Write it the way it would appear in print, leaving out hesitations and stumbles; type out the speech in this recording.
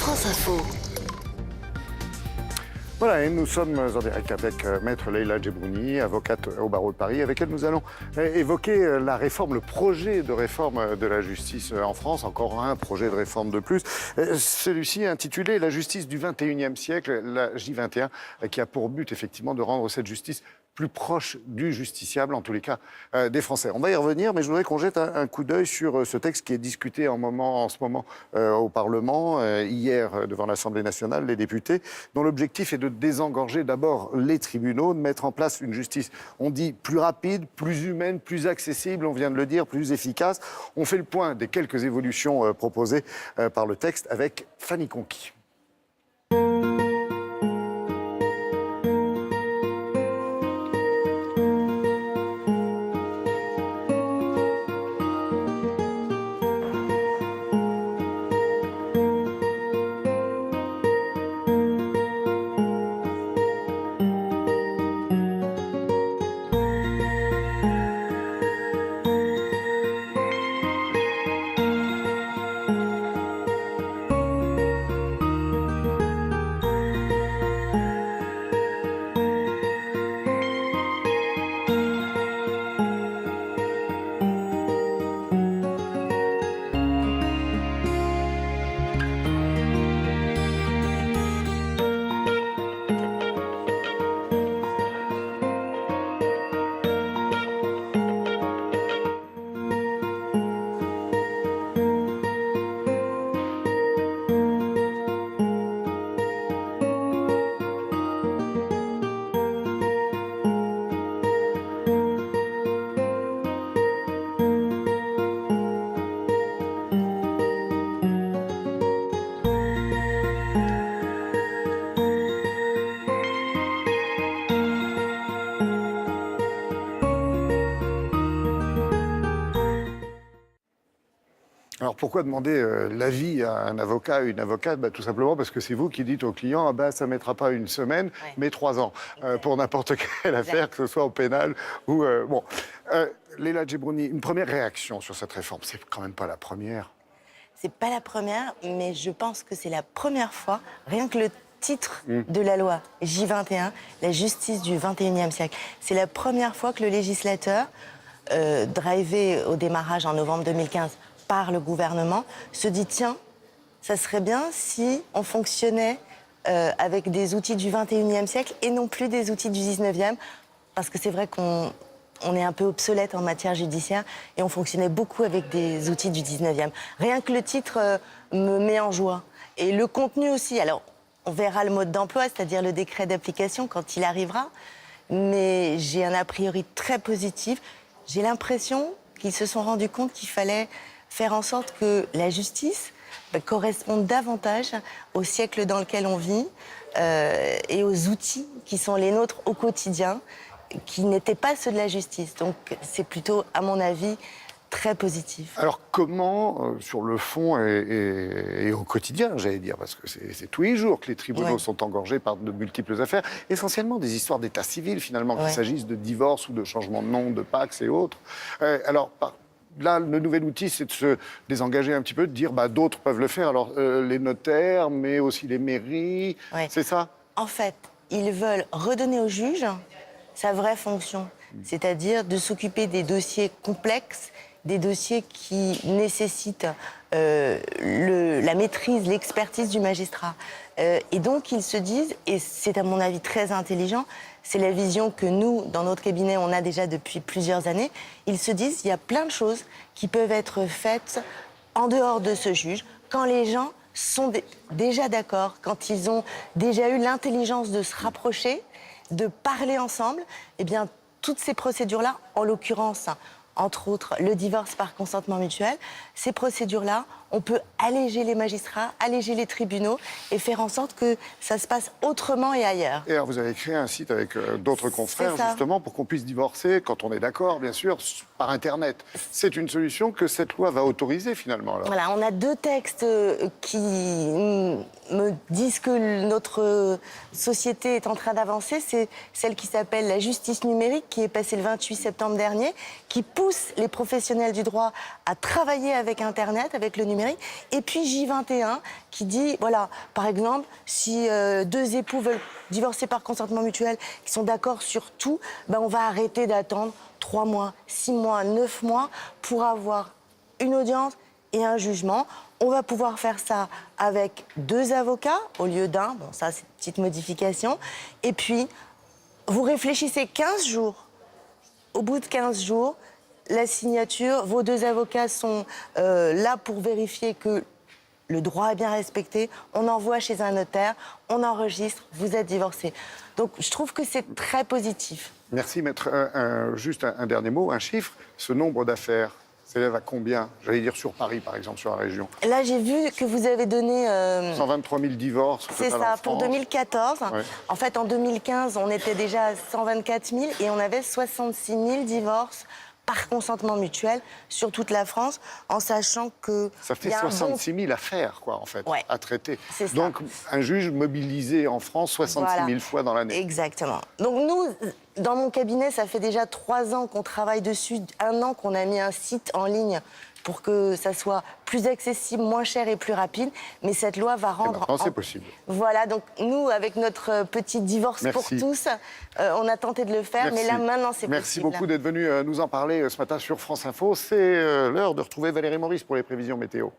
France Info. Voilà, et nous sommes en direct avec Maître Leïla Djebrouni, avocate au barreau de Paris, avec elle nous allons évoquer la réforme, le projet de réforme de la justice en France, encore un projet de réforme de plus. Celui-ci intitulé « La justice du 21e siècle », la J21, qui a pour but effectivement de rendre cette justice plus proche du justiciable, en tous les cas des Français. On va y revenir, mais je voudrais qu'on jette un coup d'œil sur ce texte qui est discuté en ce moment au Parlement, hier devant l'Assemblée nationale, les députés, dont l'objectif est de désengorger d'abord les tribunaux, de mettre en place une justice, on dit, plus rapide, plus humaine, plus accessible, on vient de le dire, plus efficace. On fait le point des quelques évolutions proposées par le texte avec Fanny Conqui. Alors pourquoi demander l'avis à un avocat, une avocate? Tout simplement parce que c'est vous qui dites au client ça ne mettra pas une semaine, mais 3 ans, pour n'importe quelle affaire, que ce soit au pénal ou... Leïla Djebrouni, une première réaction sur cette réforme, c'est quand même pas la première. C'est pas la première, mais je pense que c'est la première fois, rien que le titre de la loi J21, la justice du 21e siècle, c'est la première fois que le législateur, drivé au démarrage en novembre 2015 par le gouvernement, se dit tiens, ça serait bien si on fonctionnait avec des outils du 21e siècle et non plus des outils du 19e, parce que c'est vrai qu'on est un peu obsolète en matière judiciaire et on fonctionnait beaucoup avec des outils du 19e. Rien que le titre me met en joie. Et le contenu aussi. Alors, on verra le mode d'emploi, c'est-à-dire le décret d'application quand il arrivera, mais j'ai un a priori très positif. J'ai l'impression qu'ils se sont rendus compte qu'il fallait faire en sorte que la justice corresponde davantage au siècle dans lequel on vit et aux outils qui sont les nôtres au quotidien, qui n'étaient pas ceux de la justice. Donc c'est plutôt, à mon avis, très positif. Alors comment, sur le fond et au quotidien, j'allais dire, parce que c'est tous les jours que les tribunaux sont engorgés par de multiples affaires, essentiellement des histoires d'état civil finalement, qu'il s'agisse de divorce ou de changement de nom, de Pacs et autres. Là, le nouvel outil, c'est de se désengager un petit peu, de dire d'autres peuvent le faire. Alors, les notaires, mais aussi les mairies, c'est ça? En fait, ils veulent redonner au juge sa vraie fonction, c'est-à-dire de s'occuper des dossiers complexes, des dossiers qui nécessitent la maîtrise, l'expertise du magistrat. Et donc, ils se disent, et c'est à mon avis très intelligent, c'est la vision que nous, dans notre cabinet, on a déjà depuis plusieurs années, ils se disent, il y a plein de choses qui peuvent être faites en dehors de ce juge, quand les gens sont déjà d'accord, quand ils ont déjà eu l'intelligence de se rapprocher, de parler ensemble, eh bien, toutes ces procédures-là, en l'occurrence, entre autres, le divorce par consentement mutuel, ces procédures-là, on peut alléger les magistrats, alléger les tribunaux et faire en sorte que ça se passe autrement et ailleurs. Et alors, vous avez créé un site avec d'autres confrères, justement, pour qu'on puisse divorcer, quand on est d'accord, bien sûr, par Internet. C'est une solution que cette loi va autoriser, finalement. Alors. Voilà, on a 2 textes qui me disent que notre société est en train d'avancer. C'est celle qui s'appelle la justice numérique, qui est passée le 28 septembre dernier, qui pousse les professionnels du droit à travailler avec Internet, avec le numérique, numérique. Et puis J21 qui dit, voilà, par exemple, si deux époux veulent divorcer par consentement mutuel, qui sont d'accord sur tout, ben on va arrêter d'attendre 3 mois, 6 mois, 9 mois pour avoir une audience et un jugement. On va pouvoir faire ça avec 2 avocats au lieu d'un. Bon, ça, c'est une petite modification. Et puis, vous réfléchissez 15 jours. Au bout de 15 jours, la signature, vos 2 avocats sont là pour vérifier que le droit est bien respecté. On envoie chez un notaire, on enregistre, vous êtes divorcé. Donc, je trouve que c'est très positif. Merci, maître. Juste un dernier mot, un chiffre. Ce nombre d'affaires s'élève à combien? J'allais dire sur Paris, par exemple, sur la région. Là, j'ai vu que vous avez donné... 123 000 divorces. C'est ça, pour 2014. Ouais. En fait, en 2015, on était déjà à 124 000 et on avait 66 000 divorces par consentement mutuel sur toute la France, en sachant que... Ça fait il y a un 66 000 affaires, quoi, en fait, Ouais. à traiter. C'est ça. Donc, un juge mobilisé en France 66 000 fois dans l'année. Exactement. Donc nous, dans mon cabinet, ça fait déjà 3 ans qu'on travaille dessus, 1 an qu'on a mis un site en ligne pour que ça soit plus accessible, moins cher et plus rapide. Mais cette loi va rendre... maintenant, c'est possible. Voilà, donc nous, avec notre petit divorce Merci. pour tous, on a tenté de le faire, Merci. mais là, maintenant, c'est possible. Merci beaucoup d'être venu nous en parler ce matin sur France Info. C'est l'heure de retrouver Valérie Maurice pour les prévisions météo.